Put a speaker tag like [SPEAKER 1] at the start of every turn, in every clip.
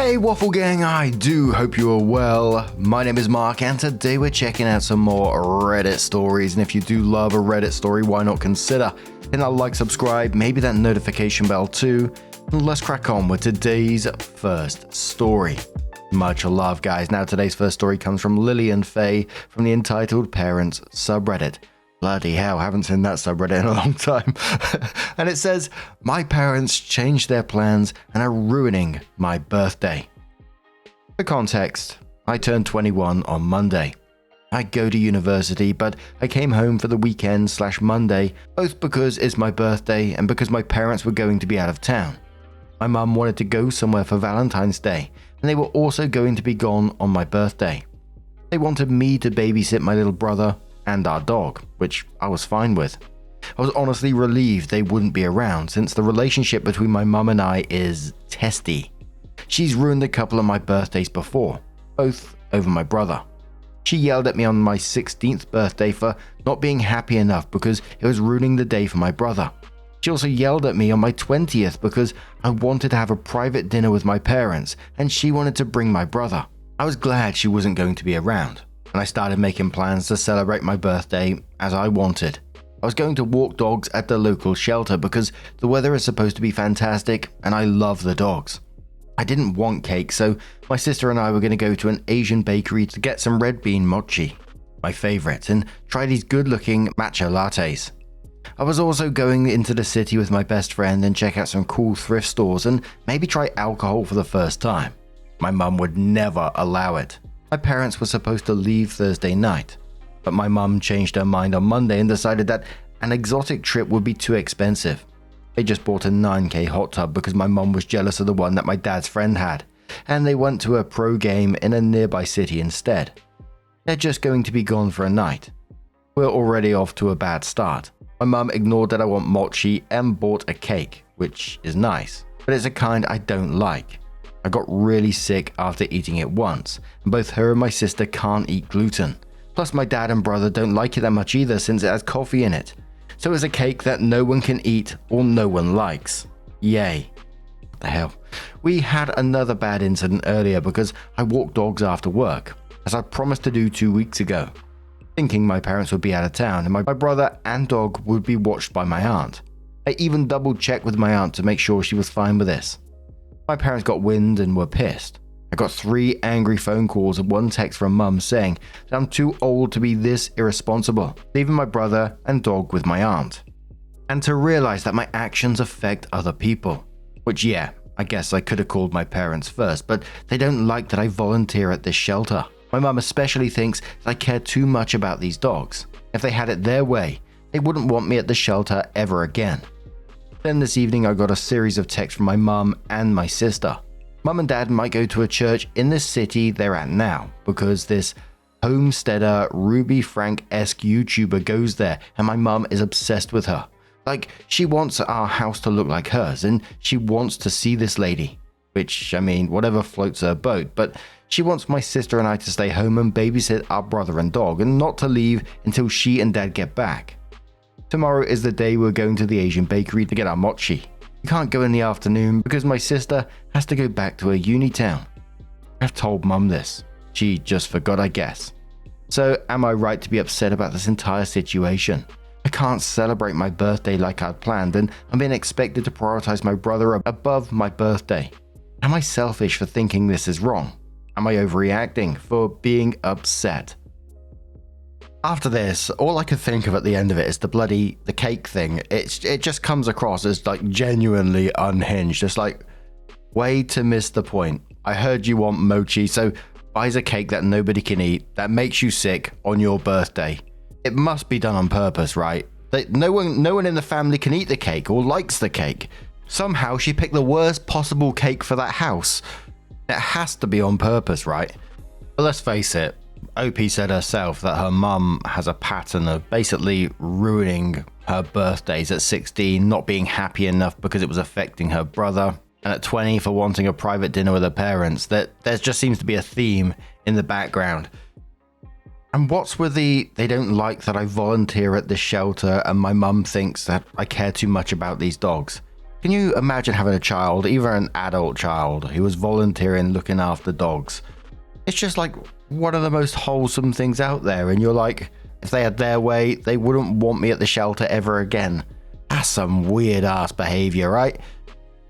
[SPEAKER 1] Hey Waffle Gang, I do hope you are well. My name is Mark and today we're checking out some more Reddit stories, and if you do love a Reddit story, why not consider hitting that like, subscribe, maybe that notification bell too, and let's crack on with today's first story. Much love guys. Now today's first story comes from Lillian Faye from the EntitledParents subreddit. Bloody hell, haven't seen that subreddit in a long time. And it says, my parents changed their plans and are ruining my birthday. For context, I turned 21 on Monday. I go to university, but I came home for the weekend/Monday, both because it's my birthday and because my parents were going to be out of town. My mum wanted to go somewhere for Valentine's Day, and they were also going to be gone on my birthday. They wanted me to babysit my little brother and our dog, which I was fine with. I was honestly relieved they wouldn't be around since the relationship between my mum and I is testy. She's ruined a couple of my birthdays before, both over my brother. She yelled at me on my 16th birthday for not being happy enough because it was ruining the day for my brother. She also yelled at me on my 20th because I wanted to have a private dinner with my parents and she wanted to bring my brother. I was glad she wasn't going to be around, and I started making plans to celebrate my birthday as I wanted. I was going to walk dogs at the local shelter because the weather is supposed to be fantastic and I love the dogs. I didn't want cake, so my sister and I were going to go to an Asian bakery to get some red bean mochi, my favorite, and try these good-looking matcha lattes. I was also going into the city with my best friend and check out some cool thrift stores and maybe try alcohol for the first time. My mum would never allow it. My parents were supposed to leave Thursday night, but my mum changed her mind on Monday and decided that an exotic trip would be too expensive. They just bought a 9k hot tub because my mum was jealous of the one that my dad's friend had, and they went to a pro game in a nearby city instead. They're just going to be gone for a night. We're already off to a bad start. My mum ignored that I want mochi and bought a cake, which is nice, but it's a kind I don't like. I got really sick after eating it once, and both her and my sister can't eat gluten. Plus my dad and brother don't like it that much either since it has coffee in it. So it's a cake that no one can eat or no one likes. Yay. What the hell? We had another bad incident earlier because I walked dogs after work, as I promised to do 2 weeks ago, thinking my parents would be out of town and my brother and dog would be watched by my aunt. I even double checked with my aunt to make sure she was fine with this. My parents got wind and were pissed. I got 3 angry phone calls and 1 text from mum saying that I'm too old to be this irresponsible, leaving my brother and dog with my aunt. And to realize that my actions affect other people. Which yeah, I guess I could have called my parents first, but they don't like that I volunteer at this shelter. My mum especially thinks that I care too much about these dogs. If they had it their way, they wouldn't want me at the shelter ever again. Then this evening I got a series of texts from my mum and my sister. Mum and dad might go to a church in the city they're at now because this homesteader Ruby Frank-esque YouTuber goes there and my mum is obsessed with her. Like, she wants our house to look like hers and she wants to see this lady. Which, I mean, whatever floats her boat, but she wants my sister and I to stay home and babysit our brother and dog and not to leave until she and dad get back. Tomorrow is the day we're going to the Asian bakery to get our mochi. We can't go in the afternoon because my sister has to go back to her uni town. I've told mum this. She just forgot, I guess. So am I right to be upset about this entire situation? I can't celebrate my birthday like I'd planned and I'm being expected to prioritize my brother above my birthday. Am I selfish for thinking this is wrong? Am I overreacting for being upset? After this, all I could think of at the end of it is the cake thing. It just comes across as like genuinely unhinged. It's like, way to miss the point. I heard you want mochi, so buys a cake that nobody can eat, that makes you sick on your birthday. It must be done on purpose, right? No one in the family can eat the cake or likes the cake. Somehow she picked the worst possible cake for that house. It has to be on purpose, right? But let's face it. OP said herself that her mum has a pattern of basically ruining her birthdays at 16, not being happy enough because it was affecting her brother, and at 20 for wanting a private dinner with her parents. That there just seems to be a theme in the background. And what's with they don't like that I volunteer at this shelter and my mum thinks that I care too much about these dogs. Can you imagine having a child, even an adult child, who was volunteering looking after dogs? It's just like one of the most wholesome things out there, and you're like, if they had their way, they wouldn't want me at the shelter ever again. That's some weird ass behavior, right?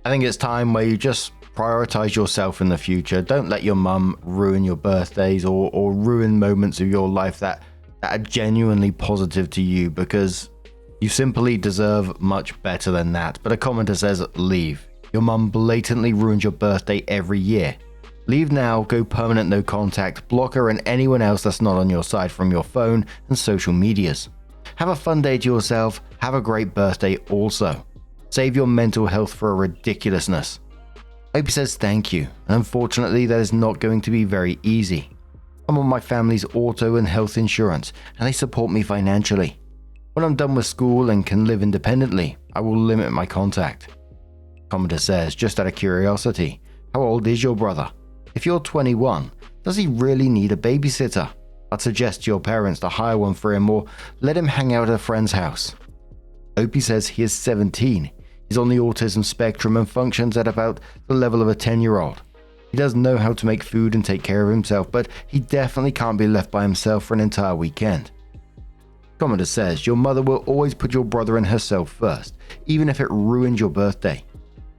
[SPEAKER 1] I think it's time where you just prioritize yourself in the future. Don't let your mum ruin your birthdays or ruin moments of your life that are genuinely positive to you, because you simply deserve much better than that. But a commenter says, leave. Your mum blatantly ruins your birthday every year. Leave now, go permanent no contact, block her and anyone else that's not on your side from your phone and social medias. Have a fun day to yourself, have a great birthday also. Save your mental health for a ridiculousness. Opie says thank you, and unfortunately that is not going to be very easy. I'm on my family's auto and health insurance, and they support me financially. When I'm done with school and can live independently, I will limit my contact. Commenter says, just out of curiosity, how old is your brother? If you're 21, does he really need a babysitter? I'd suggest to your parents to hire one for him or let him hang out at a friend's house. Opie says he is 17. He's on the autism spectrum and functions at about the level of a 10-year-old. He does know how to make food and take care of himself, but he definitely can't be left by himself for an entire weekend. Commenter says, your mother will always put your brother and herself first, even if it ruins your birthday.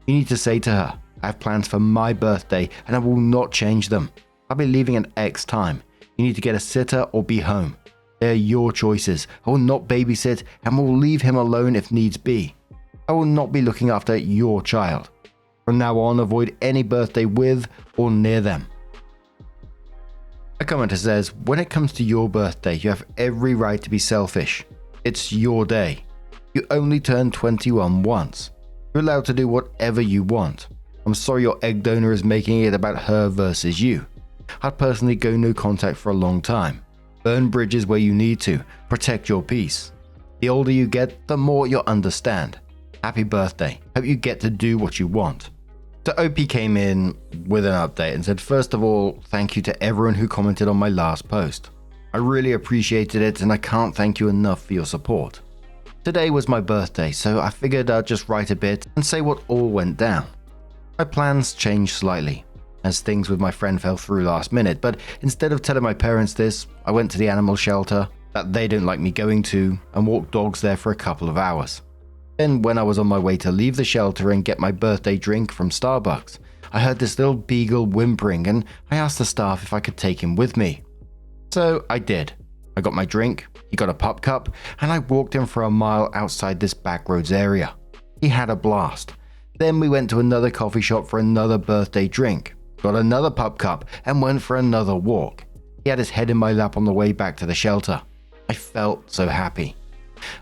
[SPEAKER 1] You need to say to her, I have plans for my birthday and I will not change them. I'll be leaving at X time. You need to get a sitter or be home. They are your choices. I will not babysit and will leave him alone if needs be. I will not be looking after your child. From now on, avoid any birthday with or near them. A commenter says, when it comes to your birthday, you have every right to be selfish. It's your day. You only turn 21 once. You're allowed to do whatever you want. I'm sorry your egg donor is making it about her versus you. I'd personally go no contact for a long time. Burn bridges where you need to. Protect your peace. The older you get, the more you'll understand. Happy birthday. Hope you get to do what you want. So OP came in with an update and said, first of all, thank you to everyone who commented on my last post. I really appreciated it and I can't thank you enough for your support. Today was my birthday, so I figured I'd just write a bit and say what all went down. My plans changed slightly, as things with my friend fell through last minute, but instead of telling my parents this, I went to the animal shelter that they don't like me going to and walked dogs there for a couple of hours. Then when I was on my way to leave the shelter and get my birthday drink from Starbucks, I heard this little beagle whimpering and I asked the staff if I could take him with me. So I did. I got my drink, he got a pup cup, and I walked him for a mile outside this backroads area. He had a blast. Then we went to another coffee shop for another birthday drink, got another pup cup, and went for another walk. He had his head in my lap on the way back to the shelter. I felt so happy.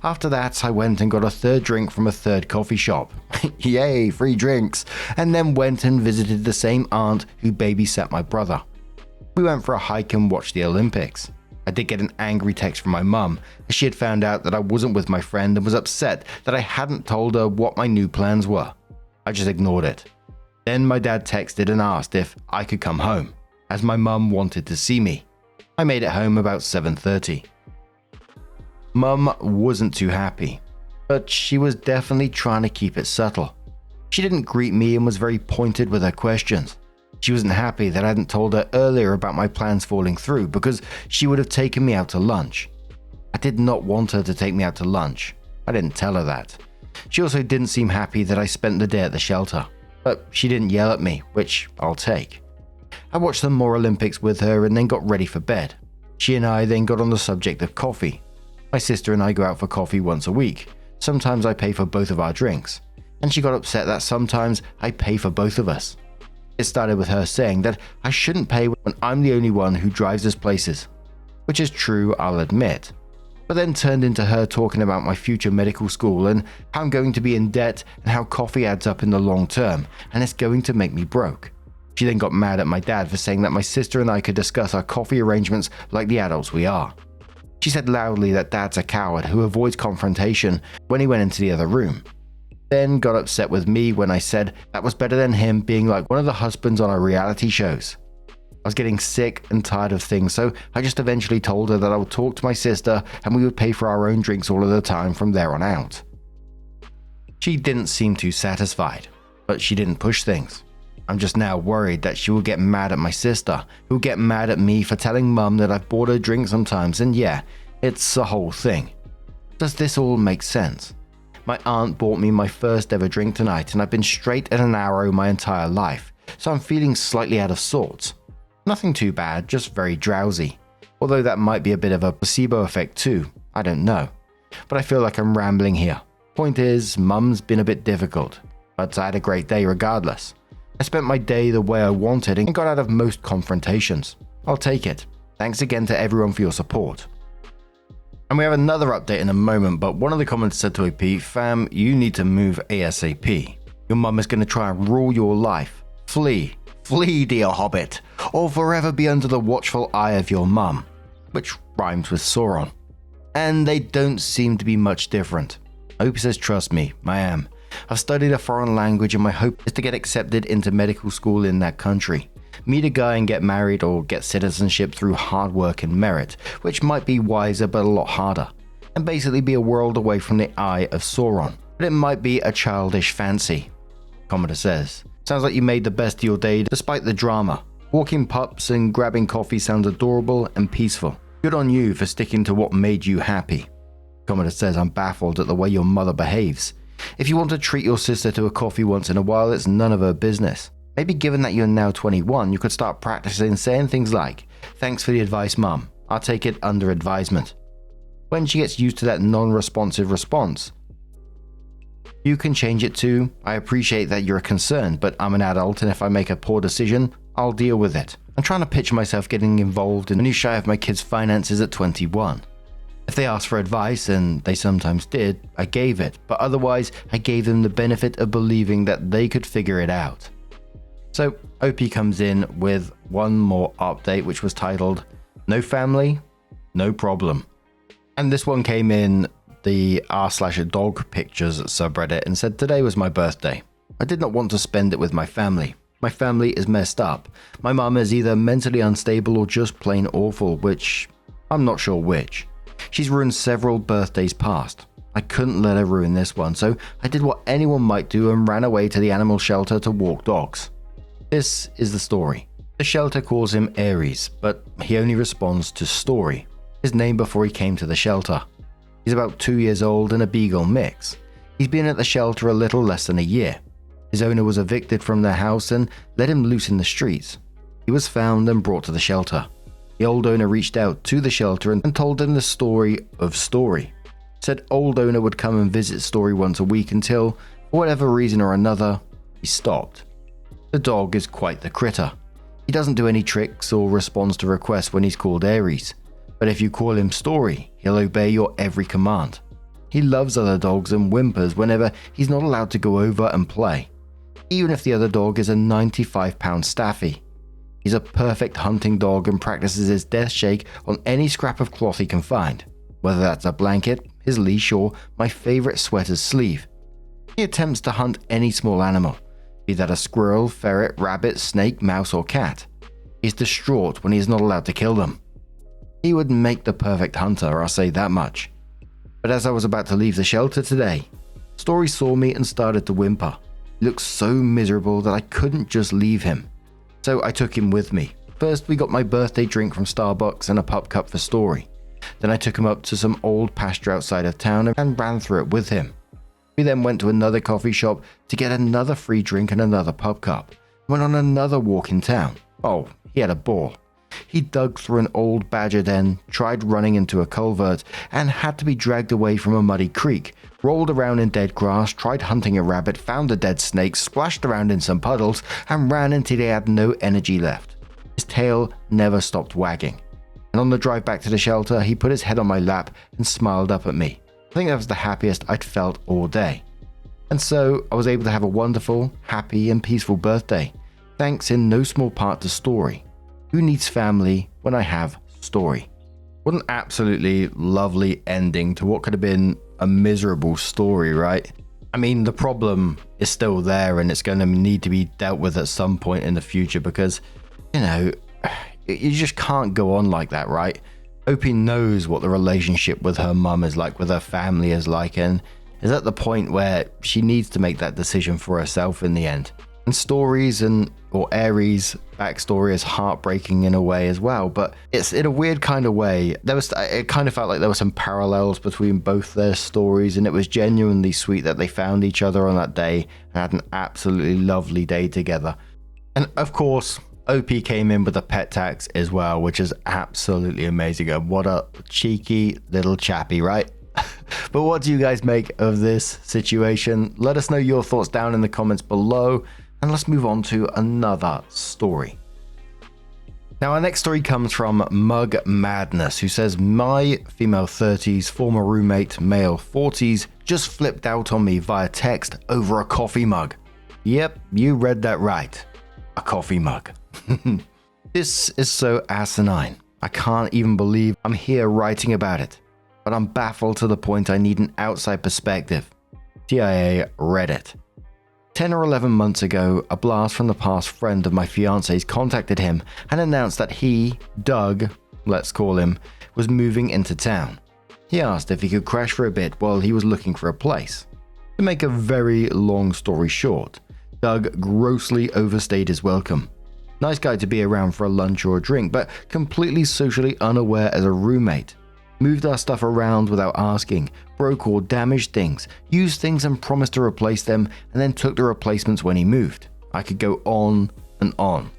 [SPEAKER 1] After that, I went and got a third drink from a third coffee shop. Yay, free drinks! And then went and visited the same aunt who babysat my brother. We went for a hike and watched the Olympics. I did get an angry text from my mum, as she had found out that I wasn't with my friend and was upset that I hadn't told her what my new plans were. I just ignored it. Then my dad texted and asked if I could come home, as my mum wanted to see me. I made it home about 7:30. Mum wasn't too happy, but she was definitely trying to keep it subtle. She didn't greet me and was very pointed with her questions. She wasn't happy that I hadn't told her earlier about my plans falling through because she would have taken me out to lunch. I did not want her to take me out to lunch. I didn't tell her that. She also didn't seem happy that I spent the day at the shelter, but she didn't yell at me, which I'll take. I watched some more Olympics with her and then got ready for bed. She and I then got on the subject of coffee. My sister and I go out for coffee once a week. Sometimes I pay for both of our drinks, and she got upset that sometimes I pay for both of us. It started with her saying that I shouldn't pay when I'm the only one who drives us places, which is true, I'll admit, but then turned into her talking about my future medical school and how I'm going to be in debt and how coffee adds up in the long term and it's going to make me broke. She then got mad at my dad for saying that my sister and I could discuss our coffee arrangements like the adults we are. She said loudly that Dad's a coward who avoids confrontation when he went into the other room. Then got upset with me when I said that was better than him being like one of the husbands on our reality shows. I was getting sick and tired of things, so I just eventually told her that I would talk to my sister and we would pay for our own drinks all of the time from there on out. She didn't seem too satisfied, but she didn't push things. I'm just now worried that she will get mad at my sister, who will get mad at me for telling Mum that I've bought her drink sometimes, and yeah, it's a whole thing. Does this all make sense? My aunt bought me my first ever drink tonight, and I've been straight at an arrow my entire life, so I'm feeling slightly out of sorts. Nothing too bad, just very drowsy. Although that might be a bit of a placebo effect too, I don't know. But I feel like I'm rambling here. Point is, Mum's been a bit difficult, but I had a great day regardless. I spent my day the way I wanted and got out of most confrontations. I'll take it. Thanks again to everyone for your support. And we have another update in a moment, but one of the comments said to AP, "Fam, you need to move ASAP. Your mum is going to try and rule your life. Flee. Flee, dear hobbit, or forever be under the watchful eye of your mum," which rhymes with Sauron. And they don't seem to be much different. Opie says, "Trust me, I am. I've studied a foreign language and my hope is to get accepted into medical school in that country. Meet a guy and get married or get citizenship through hard work and merit, which might be wiser but a lot harder. And basically be a world away from the eye of Sauron. But it might be a childish fancy." Commodore says, "Sounds like you made the best of your day despite the drama. Walking pups and grabbing coffee sounds adorable and peaceful. Good on you for sticking to what made you happy." Commodore says, "I'm baffled at the way your mother behaves. If you want to treat your sister to a coffee once in a while, it's none of her business. Maybe given that you're now 21, you could start practicing saying things like, 'Thanks for the advice, Mum. I'll take it under advisement.' When she gets used to that non-responsive response, you can change it to, 'I appreciate that you're concerned, but I'm an adult and if I make a poor decision, I'll deal with it. I'm trying to picture myself getting involved in the minutiae of my kids' finances at 21. If they asked for advice, and they sometimes did, I gave it, but otherwise I gave them the benefit of believing that they could figure it out." So OP comes in with one more update, which was titled, "No family, no problem." And this one came in the r/dog pictures subreddit and said, "Today was my birthday. I did not want to spend it with my family. My family is messed up. My mum is either mentally unstable or just plain awful, which I'm not sure which. She's ruined several birthdays past. I couldn't let her ruin this one, so I did what anyone might do and ran away to the animal shelter to walk dogs." This is the story. The shelter calls him Aries, but he only responds to Story, his name before he came to the shelter. He's about 2 years old and a beagle mix. He's been at the shelter a little less than a year. His owner was evicted from their house and let him loose in the streets. He was found and brought to the shelter. The old owner reached out to the shelter and told him the story of Story. Said old owner would come and visit Story once a week until, for whatever reason or another, he stopped. The dog is quite the critter. He doesn't do any tricks or responds to requests when he's called Aries. But if you call him Story, he'll obey your every command. He loves other dogs and whimpers whenever he's not allowed to go over and play. Even if the other dog is a 95-pound staffy. He's a perfect hunting dog and practices his death shake on any scrap of cloth he can find, whether that's a blanket, his leash, or my favorite sweater's sleeve. He attempts to hunt any small animal, be that a squirrel, ferret, rabbit, snake, mouse, or cat. He's distraught when he is not allowed to kill them. He would make the perfect hunter, I'll say that much. But as I was about to leave the shelter today, Story saw me and started to whimper. He looked so miserable that I couldn't just leave him. So I took him with me. First we got my birthday drink from Starbucks and a pup cup for Story. Then I took him up to some old pasture outside of town and ran through it with him. We then went to another coffee shop to get another free drink and another pup cup. Went on another walk in town. Oh, he had a ball. He dug through an old badger den, tried running into a culvert, and had to be dragged away from a muddy creek, rolled around in dead grass, tried hunting a rabbit, found a dead snake, splashed around in some puddles, and ran until he had no energy left. His tail never stopped wagging. And on the drive back to the shelter, he put his head on my lap and smiled up at me. I think that was the happiest I'd felt all day. And so I was able to have a wonderful, happy, and peaceful birthday, thanks in no small part to Story. Who needs family when I have Story? What an absolutely lovely ending to what could have been a miserable story, right? I mean, the problem is still there and it's going to need to be dealt with at some point in the future because, you know, you just can't go on like that, right? Opie knows what the relationship with her mum is like, with her family is like, and is at the point where she needs to make that decision for herself in the end. And stories or Aries' backstory is heartbreaking in a way as well, but it's in a weird kind of way. It kind of felt like there were some parallels between both their stories, and it was genuinely sweet that they found each other on that day and had an absolutely lovely day together. And of course, OP came in with a pet tax as well, which is absolutely amazing. And what a cheeky little chappy, right? But what do you guys make of this situation? Let us know your thoughts down in the comments below. And let's move on to another story. Now, our next story comes from Mug Madness, who says, my female 30s, former roommate, male 40s, just flipped out on me via text over a coffee mug. Yep, you read that right. A coffee mug. This is so asinine. I can't even believe I'm here writing about it. But I'm baffled to the point I need an outside perspective. TIA Reddit. 10 or 11 months ago, a blast from the past friend of my fiance's contacted him and announced that he, Doug, let's call him, was moving into town. He asked if he could crash for a bit while he was looking for a place. To make a very long story short, Doug grossly overstayed his welcome. Nice guy to be around for a lunch or a drink, but completely socially unaware as a roommate. Moved our stuff around without asking, broke or damaged things, used things and promised to replace them, and then took the replacements when he moved. I could go on and on.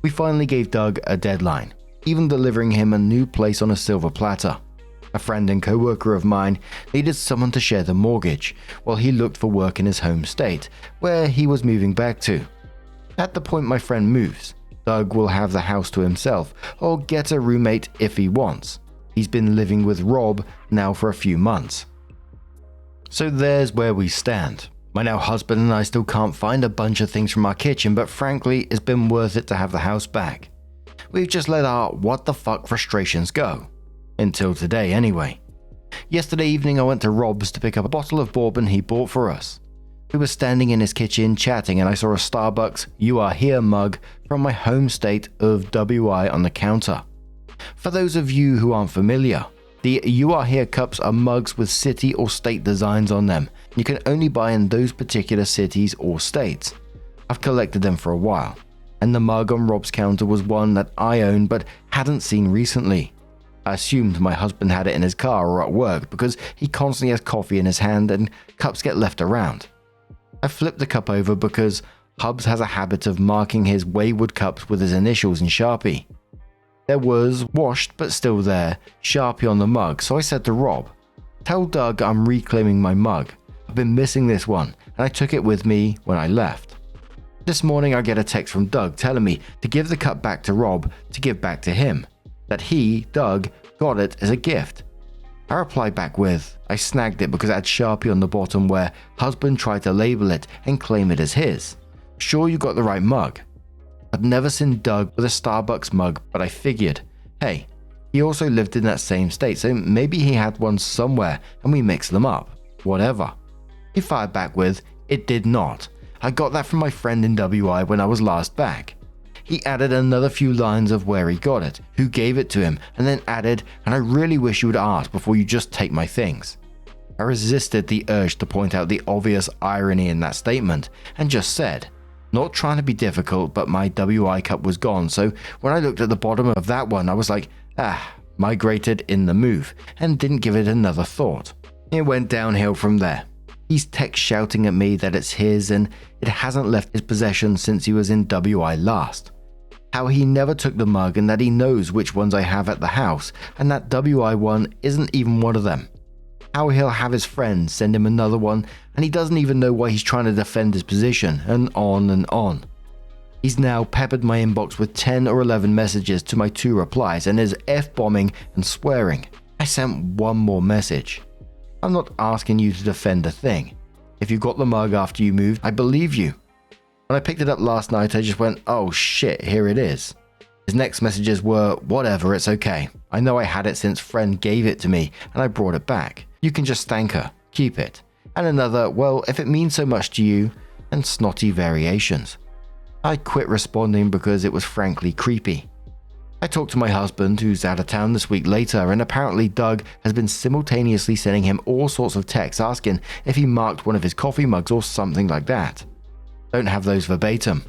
[SPEAKER 1] We finally gave Doug a deadline, even delivering him a new place on a silver platter. A friend and co-worker of mine needed someone to share the mortgage, while he looked for work in his home state, where he was moving back to. At the point my friend moves, Doug will have the house to himself, or get a roommate if he wants. He's been living with Rob now for a few months. So there's where we stand. My now husband and I still can't find a bunch of things from our kitchen, but frankly, it's been worth it to have the house back. We've just let our what the fuck frustrations go. Until today, anyway. Yesterday evening, I went to Rob's to pick up a bottle of bourbon he bought for us. We were standing in his kitchen chatting, and I saw a Starbucks "You Are Here" mug from my home state of WI on the counter. For those of you who aren't familiar, the "You Are Here" cups are mugs with city or state designs on them. You can only buy in those particular cities or states. I've collected them for a while, and the mug on Rob's counter was one that I owned but hadn't seen recently. I assumed my husband had it in his car or at work because he constantly has coffee in his hand and cups get left around. I flipped the cup over because Hubs has a habit of marking his wayward cups with his initials in Sharpie. There was, washed but still there, Sharpie on the mug, so I said to Rob, "Tell Doug I'm reclaiming my mug. I've been missing this one, and I took it with me when I left." This morning I get a text from Doug telling me to give the cup back to Rob to give back to him, that he, Doug, got it as a gift. I replied back with, I snagged it because it had Sharpie on the bottom where husband tried to label it and claim it as his. Sure you got the right mug. I'd never seen Doug with a Starbucks mug, but I figured, hey, he also lived in that same state, so maybe he had one somewhere and we mixed them up. Whatever. He fired back with, it did not. I got that from my friend in WI when I was last back. He added another few lines of where he got it, who gave it to him, and then added, and I really wish you would ask before you just take my things. I resisted the urge to point out the obvious irony in that statement and just said, not trying to be difficult, but my WI cup was gone, so when I looked at the bottom of that one, I was like, migrated in the move, and didn't give it another thought. It went downhill from there. He's text shouting at me that it's his and it hasn't left his possession since he was in WI last. How he never took the mug and that he knows which ones I have at the house and that WI one isn't even one of them. How he'll have his friends send him another one and he doesn't even know why he's trying to defend his position, and on and on. He's now peppered my inbox with 10 or 11 messages to my 2 replies and is F-bombing and swearing. I sent one more message. I'm not asking you to defend a thing. If you got the mug after you moved, I believe you. When I picked it up last night, I just went, oh shit, here it is. His next messages were, whatever, it's okay. I know I had it since friend gave it to me and I brought it back. You can just thank her, keep it. And another, well, if it means so much to you, and snotty variations. I quit responding because it was frankly creepy. I talked to my husband, who's out of town this week later, and apparently Doug has been simultaneously sending him all sorts of texts asking if he marked one of his coffee mugs or something like that. Don't have those verbatim.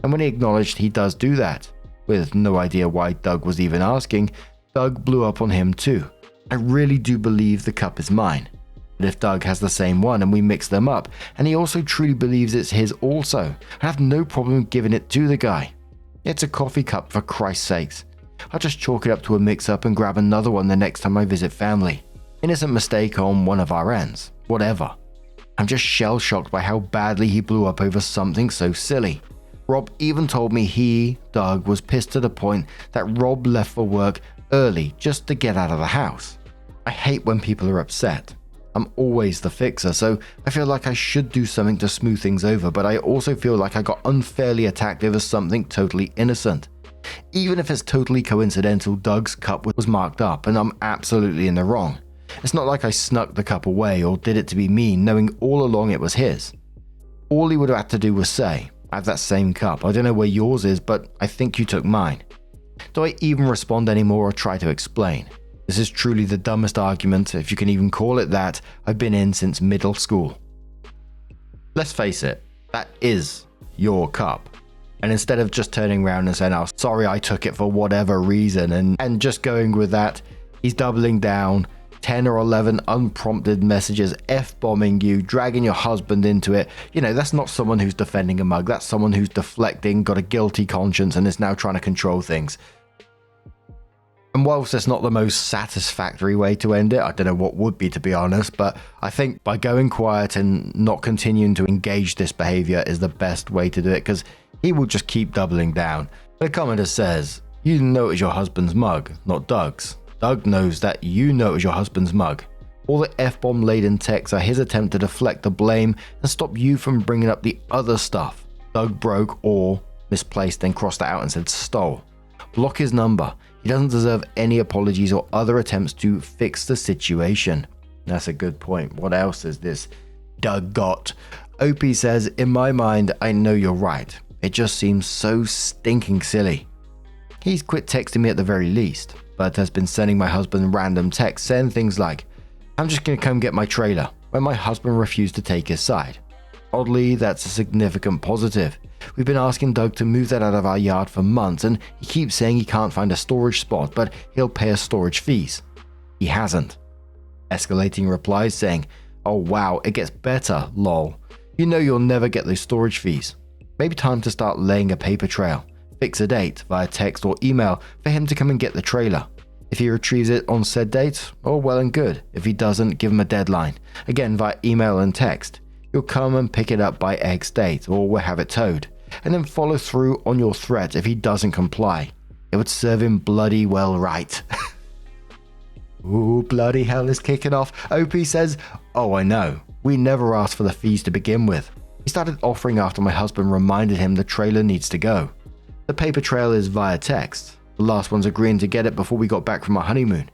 [SPEAKER 1] And when he acknowledged he does do that, with no idea why Doug was even asking, Doug blew up on him too. I really do believe the cup is mine. But if Doug has the same one and we mix them up, and he also truly believes it's his also, I have no problem giving it to the guy. It's a coffee cup, for Christ's sakes. I'll just chalk it up to a mix-up and grab another one the next time I visit family. Innocent mistake on one of our ends. Whatever. I'm just shell-shocked by how badly he blew up over something so silly. Rob even told me Doug, was pissed to the point that Rob left for work early just to get out of the house. I hate when people are upset. I'm always the fixer, so I feel like I should do something to smooth things over, but I also feel like I got unfairly attacked over something totally innocent. Even if it's totally coincidental, Doug's cup was marked up and I'm absolutely in the wrong. It's not like I snuck the cup away or did it to be mean, knowing all along it was his. All he would have had to do was say, I have that same cup, I don't know where yours is, but I think you took mine. Do I even respond anymore or try to explain? This is truly the dumbest argument, if you can even call it that, I've been in since middle school. Let's face it, that is your cup. And instead of just turning around and saying, oh, sorry, I took it for whatever reason, and just going with that, he's doubling down, 10 or 11 unprompted messages, F-bombing you, dragging your husband into it. You know, that's not someone who's defending a mug. That's someone who's deflecting, got a guilty conscience, and is now trying to control things. And whilst it's not the most satisfactory way to end it, I don't know what would be, to be honest, but I think by going quiet and not continuing to engage this behavior is the best way to do it, because he will just keep doubling down. The commenter says, you know it's your husband's mug, not Doug's. Doug knows that you know it's your husband's mug. All the F-bomb laden texts are his attempt to deflect the blame and stop you from bringing up the other stuff Doug broke or misplaced, then crossed it out and said stole. Block his number. He doesn't deserve any apologies or other attempts to fix the situation. That's a good point. What else is this Doug got? OP says, in my mind, I know you're right. It just seems so stinking silly. He's quit texting me at the very least, but has been sending my husband random texts saying things like, I'm just going to come get my trailer, when my husband refused to take his side. Oddly, that's a significant positive. We've been asking Doug to move that out of our yard for months, and he keeps saying he can't find a storage spot, but he'll pay us storage fees. He hasn't. Escalating replies saying, oh wow, it gets better, lol. You know you'll never get those storage fees. Maybe time to start laying a paper trail. Fix a date via text or email for him to come and get the trailer. If he retrieves it on said date, all well and good. If he doesn't, give him a deadline. Again via email and text. You'll come and pick it up by X date, or we'll have it towed. And then follow through on your threat if he doesn't comply. It would serve him bloody well right. Ooh, bloody hell is kicking off. OP says, oh I know, we never asked for the fees to begin with. He started offering after my husband reminded him the trailer needs to go. The paper trail is via text. The last one's agreeing to get it before we got back from our honeymoon.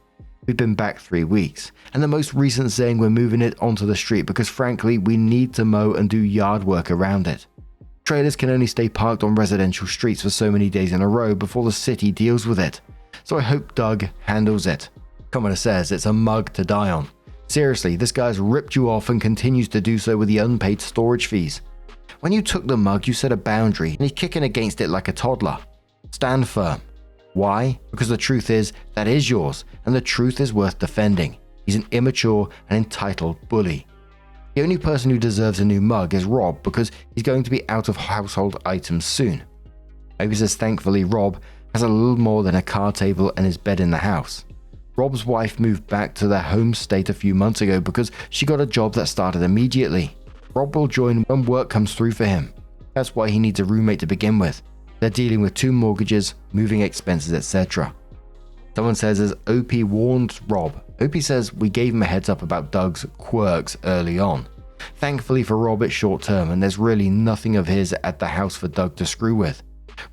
[SPEAKER 1] We've been back 3 weeks, and the most recent saying we're moving it onto the street because frankly we need to mow and do yard work around it. Trailers can only stay parked on residential streets for so many days in a row before the city deals with it. So I hope Doug handles it. Commenter says it's a mug to die on. Seriously, this guy's ripped you off and continues to do so with the unpaid storage fees. When you took the mug, you set a boundary and he's kicking against it like a toddler. Stand firm. Why? Because the truth is, that is yours, and the truth is worth defending. He's an immature and entitled bully. The only person who deserves a new mug is Rob because he's going to be out of household items soon. Maybe says thankfully Rob has a little more than a card table and his bed in the house. Rob's wife moved back to their home state a few months ago because she got a job that started immediately. Rob will join when work comes through for him. That's why he needs a roommate to begin with. They're dealing with 2 mortgages, moving expenses, etc. Someone says as OP warned Rob, OP says we gave him a heads up about Doug's quirks early on. Thankfully for Rob it's short term and there's really nothing of his at the house for Doug to screw with.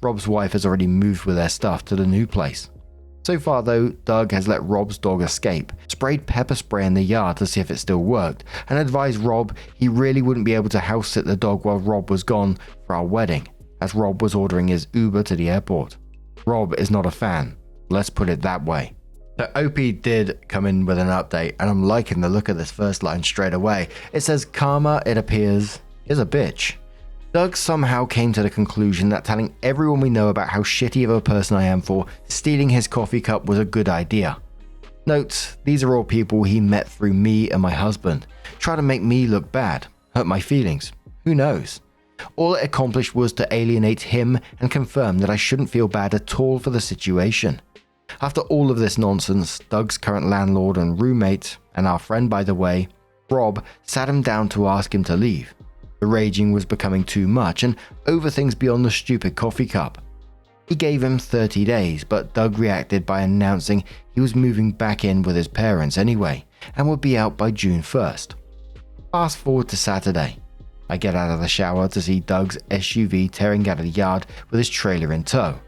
[SPEAKER 1] Rob's wife has already moved with their stuff to the new place. So far though, Doug has let Rob's dog escape, sprayed pepper spray in the yard to see if it still worked, and advised Rob he really wouldn't be able to house sit the dog while Rob was gone for our wedding, as Rob was ordering his Uber to the airport. Rob is not a fan, Let's put it that way. So Opie did come in with an update, and I'm liking the look of this first line straight away. It says, Karma, it appears, is a bitch. Doug somehow came to the conclusion that telling everyone we know about how shitty of a person I am for stealing his coffee cup was a good idea. Note, these are all people he met through me and my husband. Try to make me look bad, hurt my feelings. Who knows? All it accomplished was to alienate him and confirm that I shouldn't feel bad at all for the situation. After all of this nonsense, Doug's current landlord and roommate, and our friend by the way, Rob, sat him down to ask him to leave. The raging was becoming too much and over things beyond the stupid coffee cup. He gave him 30 days, but Doug reacted by announcing he was moving back in with his parents anyway and would be out by June 1st. Fast forward to Saturday. I get out of the shower to see Doug's SUV tearing out of the yard with his trailer in tow.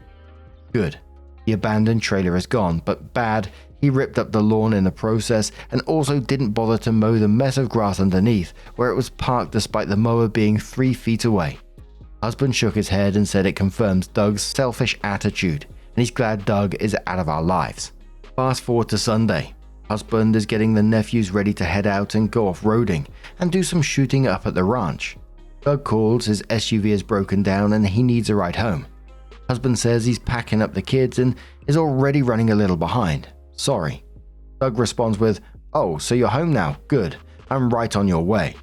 [SPEAKER 1] Good. The abandoned trailer is gone, but bad, he ripped up the lawn in the process and also didn't bother to mow the mess of grass underneath where it was parked despite the mower being 3 feet away. Husband shook his head and said it confirms Doug's selfish attitude and he's glad Doug is out of our lives. Fast forward to Sunday. Husband is getting the nephews ready to head out and go off-roading and do some shooting up at the ranch. Doug calls, his SUV is broken down and he needs a ride home. Husband says he's packing up the kids and is already running a little behind. Sorry. Doug responds with, "Oh, so you're home now? Good. I'm right on your way."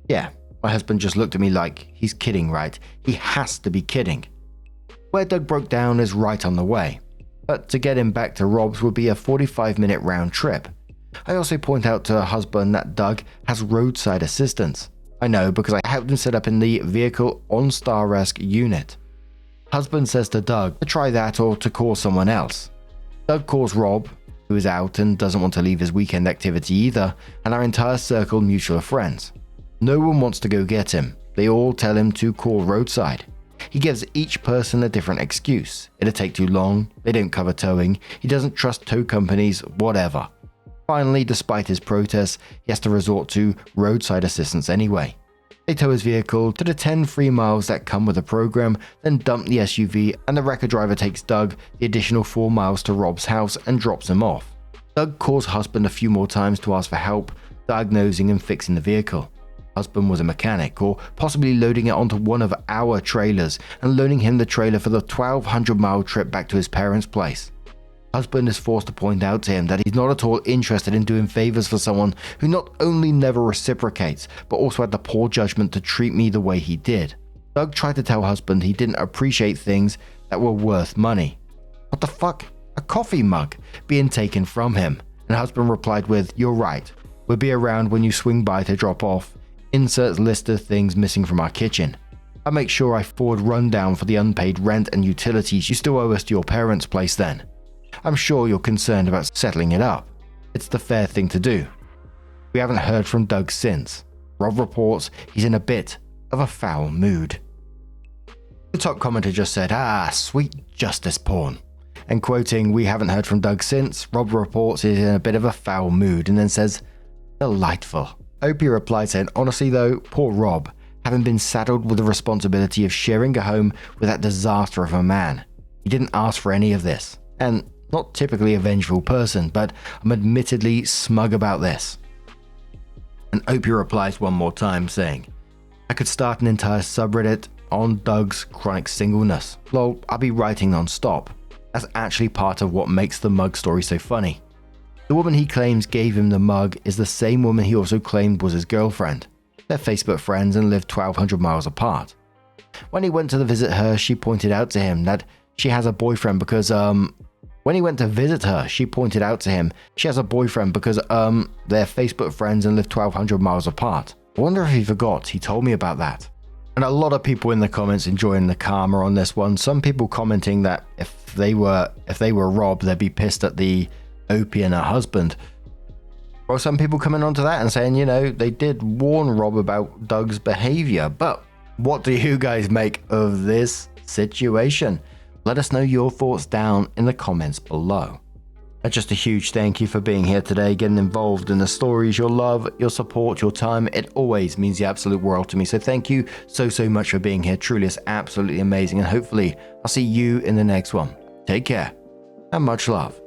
[SPEAKER 1] Yeah, my husband just looked at me like, he's kidding, right? He has to be kidding. Where Doug broke down is right on the way. But to get him back to Rob's would be a 45-minute round trip. I also point out to her husband that Doug has roadside assistance. I know because I helped him set up in the vehicle OnStar-esque unit. Husband says to Doug to try that or to call someone else. Doug calls Rob, who is out and doesn't want to leave his weekend activity either, and our entire circle of mutual friends. No one wants to go get him. They all tell him to call roadside. He gives each person a different excuse. It'll take too long, they don't cover towing, he doesn't trust tow companies, whatever. Finally, despite his protests, he has to resort to roadside assistance anyway. They tow his vehicle to the 10 free miles that come with the program, then dump the SUV and the wrecker driver takes Doug the additional 4 miles to Rob's house and drops him off. Doug calls husband a few more times to ask for help, diagnosing and fixing the vehicle. Husband was a mechanic or possibly loading it onto one of our trailers and loaning him the trailer for the 1,200-mile trip back to his parents' place. Husband is forced to point out to him that he's not at all interested in doing favors for someone who not only never reciprocates, but also had the poor judgment to treat me the way he did. Doug tried to tell husband he didn't appreciate things that were worth money. What the fuck? A coffee mug being taken from him. And husband replied with, "You're right. We'll be around when you swing by to drop off. Inserts list of things missing from our kitchen. I make sure I forward rundown for the unpaid rent and utilities you still owe us to your parents' place then. I'm sure you're concerned about settling it up. It's the fair thing to do." We haven't heard from Doug since. Rob reports he's in a bit of a foul mood. The top commenter just said, sweet justice porn. And quoting, "We haven't heard from Doug since," Rob reports he's in a bit of a foul mood and then says, "Delightful." Opie replied saying, "Honestly though, poor Rob, having been saddled with the responsibility of sharing a home with that disaster of a man. He didn't ask for any of this. And not typically a vengeful person, but I'm admittedly smug about this." And Opie replies one more time saying, "I could start an entire subreddit on Doug's chronic singleness. Lol, I'll be writing non-stop. That's actually part of what makes the mug story so funny. The woman he claims gave him the mug is the same woman he also claimed was his girlfriend. They're Facebook friends and live 1,200 miles apart. When he went to visit her, she pointed out to him that she has a boyfriend because, When he went to visit her, she pointed out to him she has a boyfriend because, they're Facebook friends and live 1,200 miles apart. I wonder if he forgot he told me about that." And a lot of people in the comments enjoying the karma on this one. Some people commenting that if they were Rob, they'd be pissed at the Opie and her husband. Or some people coming onto that and saying, they did warn Rob about Doug's behavior. But what do you guys make of this situation? Let us know your thoughts down in the comments below. And just a huge thank you for being here today, getting involved in the stories, your love, your support, your time. It always means the absolute world to me. So thank you so much for being here. Truly, it's absolutely amazing. And hopefully I'll see you in the next one. Take care. and much love.